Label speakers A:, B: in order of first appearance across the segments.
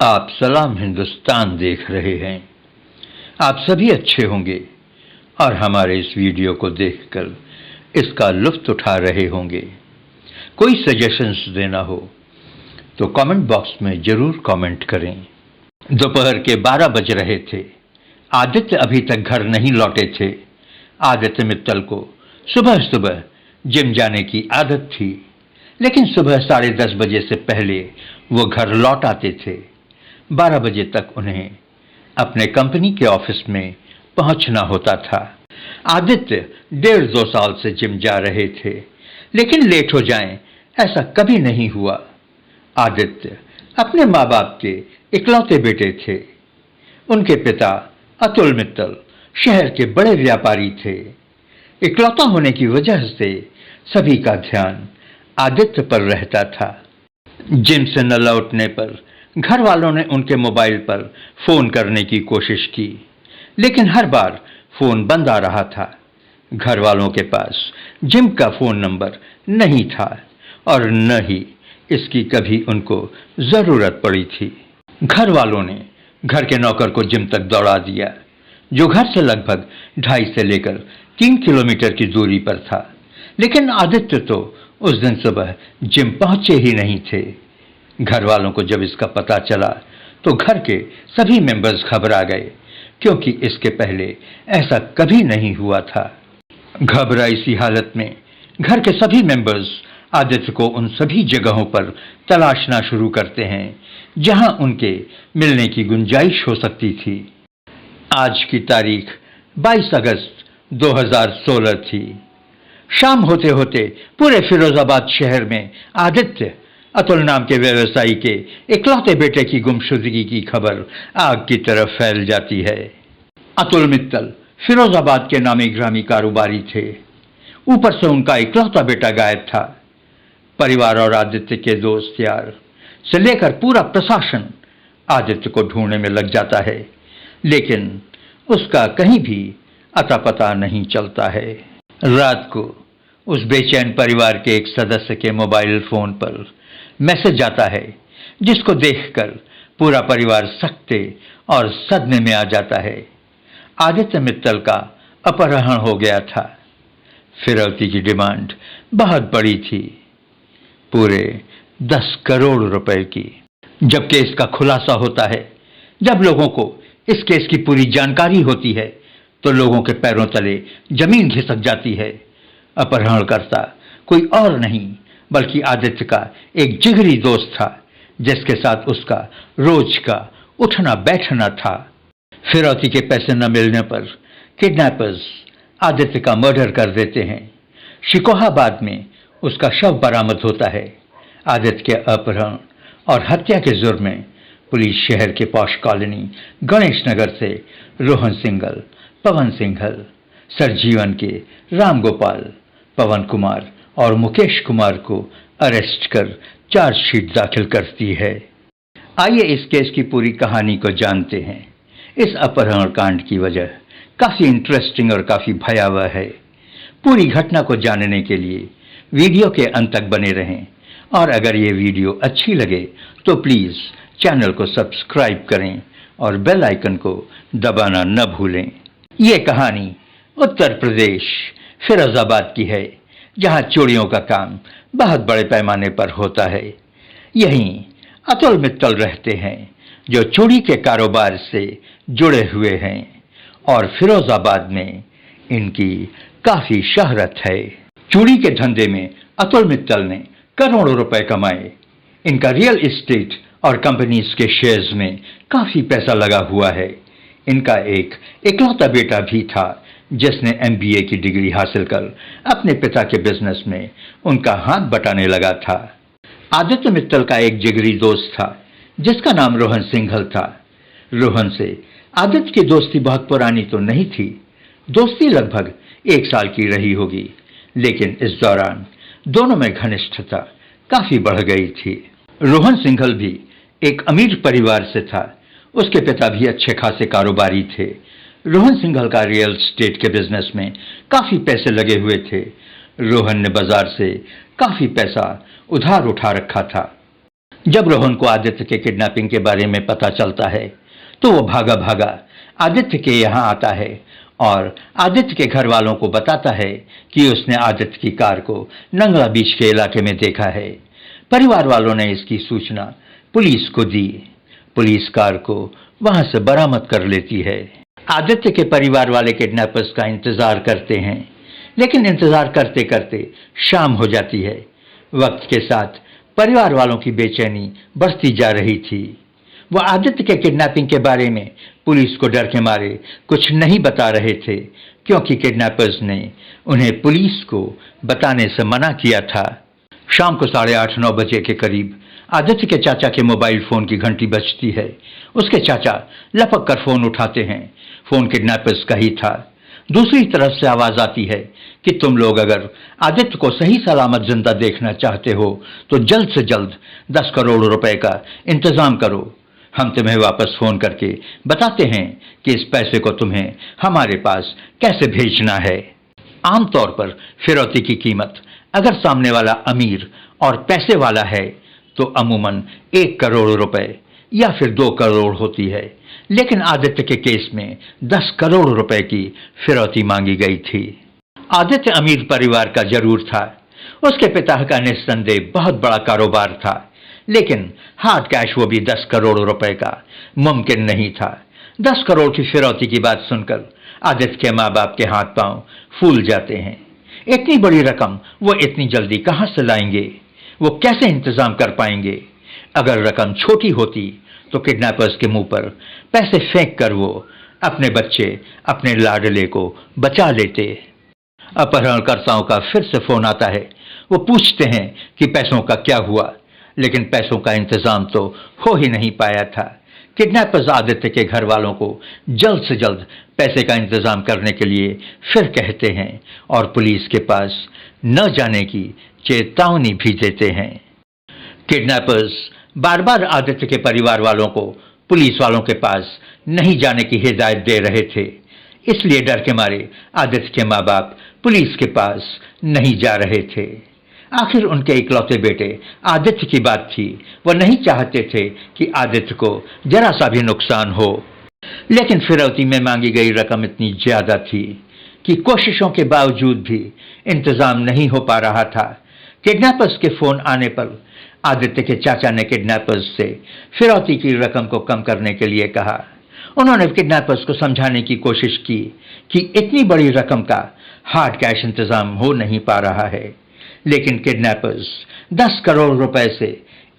A: आप सलाम हिंदुस्तान देख रहे हैं। आप सभी अच्छे होंगे और हमारे इस वीडियो को देखकर इसका लुत्फ उठा रहे होंगे। कोई सजेशंस देना हो तो कमेंट बॉक्स में जरूर कमेंट करें। दोपहर के 12 बज रहे थे। आदित्य अभी तक घर नहीं लौटे थे। आदित्य मित्तल को सुबह सुबह जिम जाने की आदत थी, लेकिन सुबह 10:30 बजे से पहले वो घर लौट आते थे। 12 बजे तक उन्हें अपने कंपनी के ऑफिस में पहुंचना होता था। आदित्य 1.5-2 साल से जिम जा रहे थे, लेकिन लेट हो जाएं ऐसा कभी नहीं हुआ। आदित्य अपने माँ बाप के इकलौते बेटे थे। उनके पिता अतुल मित्तल शहर के बड़े व्यापारी थे। इकलौता होने की वजह से सभी का ध्यान आदित्य पर रहता था। जिम से न लौटने पर घर वालों ने उनके मोबाइल पर फोन करने की कोशिश की, लेकिन हर बार फोन बंद आ रहा था। घर वालों के पास जिम का फोन नंबर नहीं था और न ही इसकी कभी उनको जरूरत पड़ी थी। घर वालों ने घर के नौकर को जिम तक दौड़ा दिया, जो घर से लगभग 2.5 से लेकर 3 किलोमीटर की दूरी पर था। लेकिन आदित्य तो उस दिन सुबह जिम पहुंचे ही नहीं थे। घर वालों को जब इसका पता चला तो घर के सभी मेंबर्स घबरा गए, क्योंकि इसके पहले ऐसा कभी नहीं हुआ था। घबराई सी हालत में घर के सभी मेंबर्स आदित्य को उन सभी जगहों पर तलाशना शुरू करते हैं जहां उनके मिलने की गुंजाइश हो सकती थी। आज की तारीख 22 अगस्त 2016 थी। शाम होते होते पूरे फिरोजाबाद शहर में आदित्य, अतुल नाम के व्यवसायी के इकलौते बेटे की गुमशुदगी की खबर आग की तरह फैल जाती है। अतुल मित्तल फिरोजाबाद के नामी ग्रामी कारोबारी थे। ऊपर से उनका इकलौता बेटा गायब था। परिवार और आदित्य के दोस्त यार से लेकर पूरा प्रशासन आदित्य को ढूंढने में लग जाता है, लेकिन उसका कहीं भी अता पता नहीं चलता है। रात को उस बेचैन परिवार के एक सदस्य के मोबाइल फोन पर मैसेज आता है, जिसको देखकर पूरा परिवार सकते और सदमे में आ जाता है। आदित्य मित्तल का अपहरण हो गया था। फिरौती की डिमांड बहुत बड़ी थी, पूरे 10 करोड़ रुपए की। जब केस का खुलासा होता है, जब लोगों को इस केस की पूरी जानकारी होती है, तो लोगों के पैरों तले जमीन खिसक जाती है। अपहरणकर्ता कोई और नहीं बल्कि आदित्य का एक जिगरी दोस्त था, जिसके साथ उसका रोज का उठना बैठना था। फिरौती के पैसे न मिलने पर किडनैपर्स आदित्य का मर्डर कर देते हैं। शिकोहाबाद में उसका शव बरामद होता है। आदित्य के अपहरण और हत्या के जुर्म में पुलिस शहर के पॉश कॉलोनी गणेश नगर से रोहन सिंघल, पवन सिंघल, सरजीवन के राम गोपाल, पवन कुमार और मुकेश कुमार को अरेस्ट कर चार्जशीट दाखिल करती है। आइए इस केस की पूरी कहानी को जानते हैं। इस अपहरण कांड की वजह काफी इंटरेस्टिंग और काफी भयावह है। पूरी घटना को जानने के लिए वीडियो के अंत तक बने रहें, और अगर ये वीडियो अच्छी लगे तो प्लीज चैनल को सब्सक्राइब करें और बेल आइकन को दबाना न भूलें। ये कहानी उत्तर प्रदेश फिरोजाबाद की है, जहां चोरियों का काम बहुत बड़े पैमाने पर होता है। यहीं अतुल मित्तल रहते हैं, जो चोरी के कारोबार से जुड़े हुए हैं, और फिरोजाबाद में इनकी काफी शहरत है। चोरी के धंधे में अतुल मित्तल ने करोड़ों रुपए कमाए। इनका रियल एस्टेट और कंपनीज के शेयर्स में काफी पैसा लगा हुआ है। इनका एक इकलौता बेटा भी था, जिसने MBA की डिग्री हासिल कर अपने पिता के बिजनेस में उनका हाथ बटाने लगा था। आदित्य मित्तल का एक जिगरी दोस्त था, जिसका नाम रोहन सिंघल था। रोहन से आदित्य की दोस्ती बहुत पुरानी तो नहीं थी। दोस्ती लगभग 1 साल की रही होगी, लेकिन इस दौरान दोनों में घनिष्ठता काफी बढ़ गई थी। रोहन सिंघल भी एक अमीर परिवार से था। उसके पिता भी अच्छे खासे कारोबारी थे। रोहन सिंघल का रियल एस्टेट के बिजनेस में काफी पैसे लगे हुए थे। रोहन ने बाजार से काफी पैसा उधार उठा रखा था। जब रोहन को आदित्य के किडनैपिंग के बारे में पता चलता है तो वो भागा भागा आदित्य के यहाँ आता है और आदित्य के घर वालों को बताता है कि उसने आदित्य की कार को नंगला बीच के इलाके में देखा है। परिवार वालों ने इसकी सूचना पुलिस को दी। पुलिस कार को वहां से बरामद कर लेती है। आदित्य के परिवार वाले किडनैपर्स का इंतजार करते हैं, लेकिन इंतजार करते करते शाम हो जाती है। वक्त के साथ परिवार वालों की बेचैनी बढ़ती जा रही थी। वह आदित्य के किडनैपिंग के बारे में पुलिस को डर के मारे कुछ नहीं बता रहे थे, क्योंकि किडनैपर्स ने उन्हें पुलिस को बताने से मना किया था। शाम को 8:30-9 बजे के करीब आदित्य के चाचा के मोबाइल फोन की घंटी बजती है। उसके चाचा लपक कर फोन उठाते हैं। फोन किडनैपर्स का ही था। दूसरी तरफ से आवाज आती है कि तुम लोग अगर आदित्य को सही सलामत जिंदा देखना चाहते हो तो जल्द से जल्द 10 करोड़ रुपए का इंतजाम करो। हम तुम्हें वापस फोन करके बताते हैं कि इस पैसे को तुम्हें हमारे पास कैसे भेजना है। आमतौर पर फिरौती की कीमत अगर सामने वाला अमीर और पैसे वाला है तो अमूमन 1 करोड़ रुपए या फिर 2 करोड़ होती है, लेकिन आदित्य के केस में 10 करोड़ रुपए की फिरौती मांगी गई थी। आदित्य अमीर परिवार का जरूर था। उसके पिता का निस्संदेह बहुत बड़ा कारोबार था, लेकिन हार्ड कैश वो भी 10 करोड़ रुपए का मुमकिन नहीं था। 10 करोड़ की फिरौती की बात सुनकर आदित्य के माँ बाप के हाथ पांव फूल जाते हैं। इतनी बड़ी रकम वो इतनी जल्दी कहां से लाएंगे? वो कैसे इंतजाम कर पाएंगे? अगर रकम छोटी होती तो किडनैपर्स के मुंह पर पैसे फेंक कर वो अपने बच्चे, अपने लाडले को बचा लेते। अपहरणकर्ताओं का फिर से फोन आता है। वो पूछते हैं कि पैसों का क्या हुआ, लेकिन पैसों का इंतजाम तो हो ही नहीं पाया था। किडनैपर्स आदित्य के घर वालों को जल्द से जल्द पैसे का इंतजाम करने के लिए फिर कहते हैं और पुलिस के पास न जाने की चेतावनी भी देते हैं। किडनैपर्स बार बार आदित्य के परिवार वालों को पुलिस वालों के पास नहीं जाने की हिदायत दे रहे थे, इसलिए डर के मारे आदित्य के माँ बाप पुलिस के पास नहीं जा रहे थे। आखिर उनके इकलौते बेटे आदित्य की बात थी। वह नहीं चाहते थे कि आदित्य को जरा सा भी नुकसान हो, लेकिन फिरौती में मांगी गई रकम इतनी ज्यादा थी कि कोशिशों के बावजूद भी इंतजाम नहीं हो पा रहा था। किडनैपर्स के फोन आने पर आदित्य के चाचा ने किडनैपर्स से फिरौती की रकम को कम करने के लिए कहा। उन्होंने किडनैपर्स को समझाने की कोशिश की कि इतनी बड़ी रकम का हार्ड कैश इंतजाम हो नहीं पा रहा है, लेकिन किडनैपर्स 10 करोड़ रुपए से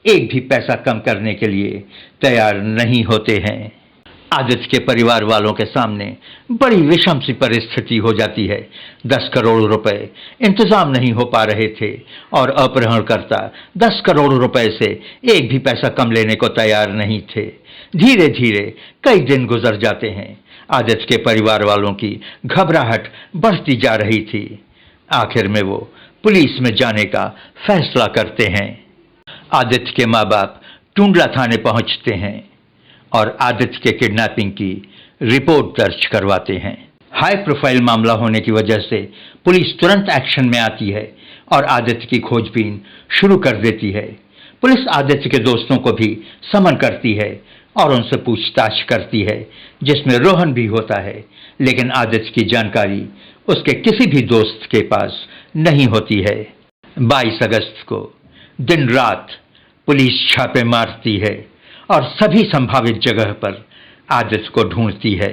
A: एक भी पैसा कम करने के लिए तैयार नहीं होते हैं। आदित्य के परिवार वालों के सामने बड़ी विषम सी परिस्थिति हो जाती है। 10 करोड़ रुपए इंतजाम नहीं हो पा रहे थे और अपहरणकर्ता 10 करोड़ रुपए से एक भी पैसा कम लेने को तैयार नहीं थे। धीरे धीरे कई दिन गुजर जाते हैं। आदित्य के परिवार वालों की घबराहट बढ़ती जा रही थी। आखिर में वो पुलिस में जाने का फैसला करते हैं। आदित्य के माँ बाप टुंडला थाने पहुंचते हैं और आदित्य के किडनैपिंग की रिपोर्ट दर्ज करवाते हैं। हाई प्रोफाइल मामला होने की वजह से पुलिस तुरंत एक्शन में आती है और आदित्य की खोजबीन शुरू कर देती है। पुलिस आदित्य के दोस्तों को भी समन करती है और उनसे पूछताछ करती है, जिसमें रोहन भी होता है, लेकिन आदित्य की जानकारी उसके किसी भी दोस्त के पास नहीं होती है। 22 अगस्त को दिन रात पुलिस छापे मारती है और सभी संभावित जगह पर आदित्य को ढूंढती है,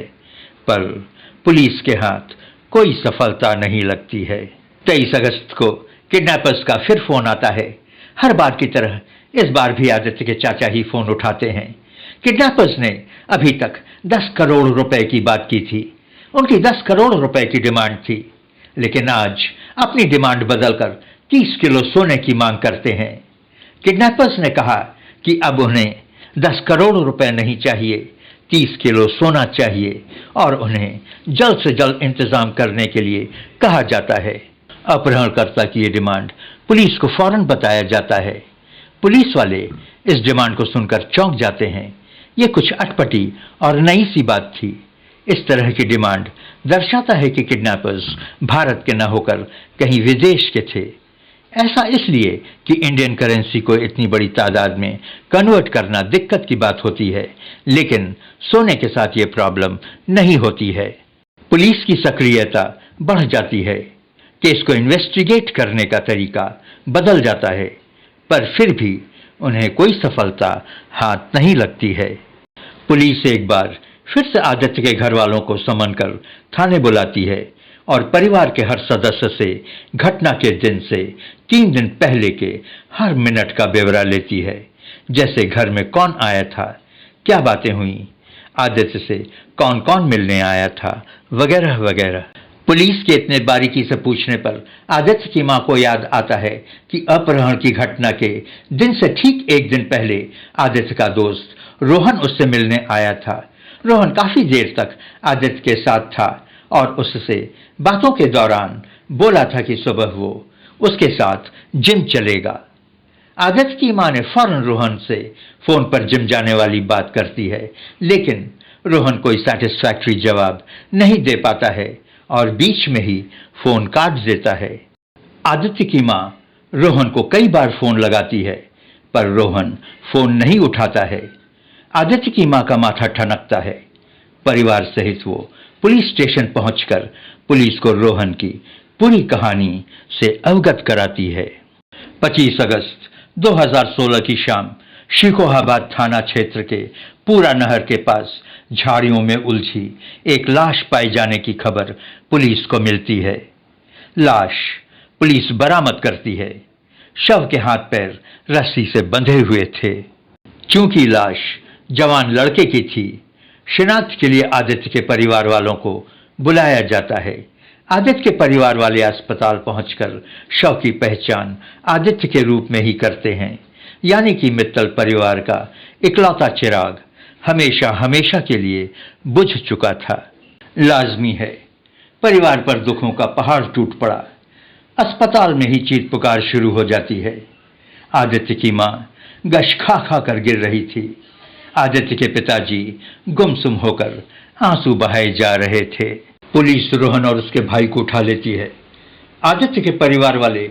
A: पर पुलिस के हाथ कोई सफलता नहीं लगती है। 23 अगस्त को किडनैपर्स का फिर फोन आता है। हर बार की तरह इस बार भी आदित्य के चाचा ही फोन उठाते हैं। किडनैपर्स ने अभी तक 10 करोड़ रुपए की बात की थी। उनकी 10 करोड़ रुपए की डिमांड थी, लेकिन आज अपनी डिमांड बदलकर 30 किलो सोने की मांग करते हैं। किडनैपर्स ने कहा कि अब उन्हें 10 करोड़ रुपए नहीं चाहिए, 30 किलो सोना चाहिए और उन्हें जल्द से जल्द इंतजाम करने के लिए कहा जाता है। अपहरणकर्ता की ये डिमांड पुलिस को फौरन बताया जाता है। पुलिस वाले इस डिमांड को सुनकर चौंक जाते हैं। ये कुछ अटपटी और नई सी बात थी। इस तरह की डिमांड दर्शाता है कि किडनैपर्स भारत के न होकर कहीं विदेश के थे। ऐसा इसलिए कि इंडियन करेंसी को इतनी बड़ी तादाद में कन्वर्ट करना दिक्कत की बात होती है, लेकिन सोने के साथ ये प्रॉब्लम नहीं होती है। पुलिस की सक्रियता बढ़ जाती है, केस को इन्वेस्टिगेट करने का तरीका बदल जाता है, पर फिर भी उन्हें कोई सफलता हाथ नहीं लगती है। पुलिस एक बार फिर से आदित्य के घर वालों को समन कर थाने बुलाती है और परिवार के हर सदस्य से घटना के दिन से 3 दिन पहले के हर मिनट का ब्यौरा लेती है, जैसे घर में कौन आया था, क्या बातें हुई, आदित्य से कौन कौन मिलने आया था, वगैरह वगैरह। पुलिस के इतने बारीकी से पूछने पर आदित्य की मां को याद आता है कि अपहरण की घटना के दिन से ठीक 1 दिन पहले आदित्य का दोस्त रोहन उससे मिलने आया था। रोहन काफी देर तक आदित्य के साथ था और उससे बातों के दौरान बोला था कि सुबह वो उसके साथ जिम चलेगा। आदित्य की मां ने फौरन रोहन से फोन पर जिम जाने वाली बात करती है, लेकिन रोहन कोई सैटिस्फैक्टरी जवाब नहीं दे पाता है और बीच में ही फोन काट देता है। आदित्य की मां रोहन को कई बार फोन लगाती है, पर रोहन फोन नहीं उठाता है। आदित्य की मां का माथा ठनकता है। परिवार सहित वो पुलिस स्टेशन पहुंचकर पुलिस को रोहन की पूरी कहानी से अवगत कराती है। 25 अगस्त 2016 की शाम शिकोहाबाद थाना क्षेत्र के पूरा नहर के पास झाड़ियों में उलझी एक लाश पाए जाने की खबर पुलिस को मिलती है। लाश पुलिस बरामद करती है। शव के हाथ पैर रस्सी से बंधे हुए थे। चूंकि लाश जवान लड़के की थी, शिनाख्त के लिए आदित्य के परिवार वालों को बुलाया जाता है। आदित्य के परिवार वाले अस्पताल पहुंचकर शव की पहचान आदित्य के रूप में ही करते हैं, यानी कि मित्तल परिवार का इकलौता चिराग हमेशा हमेशा के लिए बुझ चुका था। लाजमी है, परिवार पर दुखों का पहाड़ टूट पड़ा। अस्पताल में ही चीख पुकार शुरू हो जाती है। आदित्य की मां गश खा खा कर गिर रही थी। आदित्य के पिताजी गुमसुम होकर आंसू बहाए जा रहे थे। पुलिस रोहन और उसके भाई को उठा लेती है। आदित्य के परिवार वाले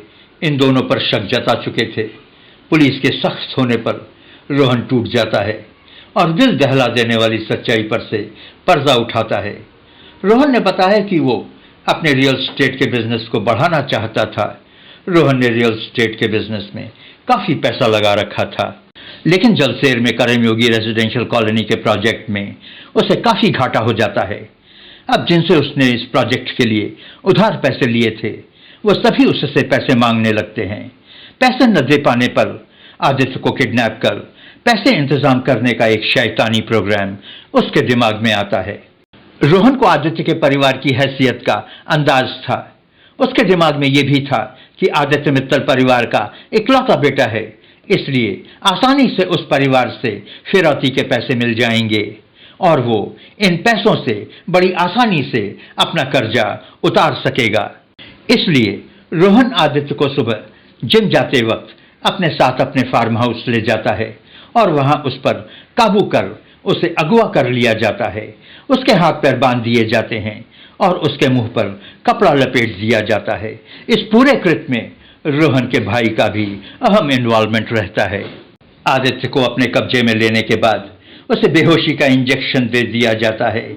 A: इन दोनों पर शक जता चुके थे। पुलिस के सख्त होने पर रोहन टूट जाता है और दिल दहला देने वाली सच्चाई पर से पर्दा उठाता है। रोहन ने बताया कि वो अपने रियल एस्टेट के बिजनेस को बढ़ाना चाहता था। रोहन ने रियल एस्टेट के बिजनेस में काफी पैसा लगा रखा था, लेकिन जलसेर में करम योगी रेजिडेंशियल कॉलोनी के प्रोजेक्ट में उसे काफी घाटा हो जाता है। अब जिनसे उसने इस प्रोजेक्ट के लिए उधार पैसे लिए थे, वो सभी उससे पैसे मांगने लगते हैं। पैसे न दे पाने पर आदित्य को किडनैप कर पैसे इंतजाम करने का एक शैतानी प्रोग्राम उसके दिमाग में आता है। रोहन को आदित्य के परिवार की हैसियत का अंदाज था। उसके दिमाग में यह भी था कि आदित्य मित्तल परिवार का इकलौता बेटा है, इसलिए आसानी से उस परिवार से फिरौती के पैसे मिल जाएंगे और वो इन पैसों से बड़ी आसानी से अपना कर्जा उतार सकेगा। इसलिए रोहन आदित्य को सुबह जिम जाते वक्त अपने साथ अपने फार्म हाउस ले जाता है और वहां उस पर काबू कर उसे अगवा कर लिया जाता है। उसके हाथ पैर बांध दिए जाते हैं और उसके मुंह पर कपड़ा लपेट दिया जाता है। इस पूरे कृत्य में रोहन के भाई का भी अहम इन्वॉल्वमेंट रहता है। आदित्य को अपने कब्जे में लेने के बाद उसे बेहोशी का इंजेक्शन दे दिया जाता है।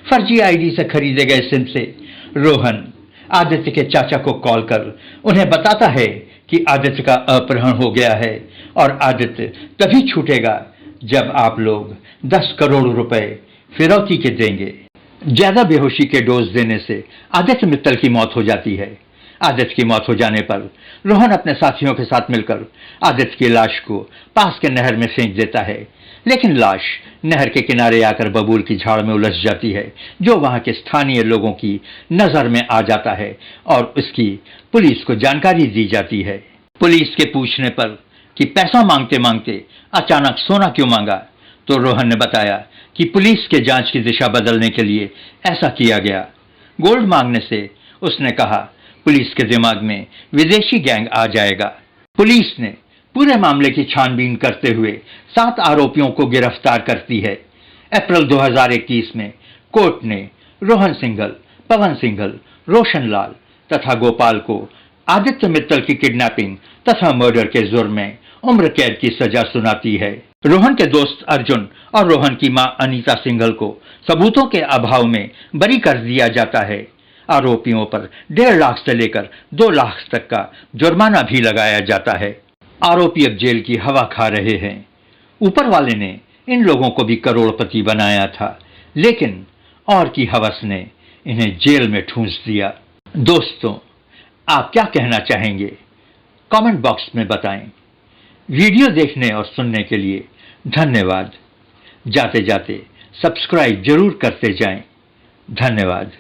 A: फर्जी आईडी से खरीदे गए सिम से रोहन आदित्य के चाचा को कॉल कर उन्हें बताता है कि आदित्य का अपहरण हो गया है और आदित्य तभी छूटेगा जब आप लोग 10 करोड़ रुपए फिरौती के देंगे। ज्यादा बेहोशी के डोज देने से आदित्य मित्तल की मौत हो जाती है। आदित्य की मौत हो जाने पर रोहन अपने साथियों के साथ मिलकर आदित्य की लाश को पास के नहर में फेंक देता है, लेकिन लाश नहर के किनारे आकर बबूल की झाड़ में उलझ जाती है, जो वहां के स्थानीय लोगों की नजर में आ जाता है और उसकी पुलिस को जानकारी दी जाती है। पुलिस के पूछने पर कि पैसा मांगते मांगते अचानक सोना क्यों मांगा, तो रोहन ने बताया कि पुलिस के जांच की दिशा बदलने के लिए ऐसा किया गया। गोल्ड मांगने से उसने कहा पुलिस के दिमाग में विदेशी गैंग आ जाएगा। पुलिस ने पूरे मामले की छानबीन करते हुए 7 आरोपियों को गिरफ्तार करती है। अप्रैल 2021 में कोर्ट ने रोहन सिंघल, पवन सिंघल, रोशन लाल तथा गोपाल को आदित्य मित्तल की किडनैपिंग तथा मर्डर के जुर्म में उम्र कैद की सजा सुनाती है। रोहन के दोस्त अर्जुन और रोहन की मां अनीता सिंघल को सबूतों के अभाव में बरी कर दिया जाता है। आरोपियों पर 1.5 लाख से लेकर 2 लाख तक का जुर्माना भी लगाया जाता है। आरोपी अब जेल की हवा खा रहे हैं। ऊपर वाले ने इन लोगों को भी करोड़पति बनाया था, लेकिन और की हवस ने इन्हें जेल में ठूंस दिया। दोस्तों, आप क्या कहना चाहेंगे? कमेंट बॉक्स में बताएं। वीडियो देखने और सुनने के लिए धन्यवाद। जाते जाते सब्सक्राइब जरूर करते जाएं। धन्यवाद।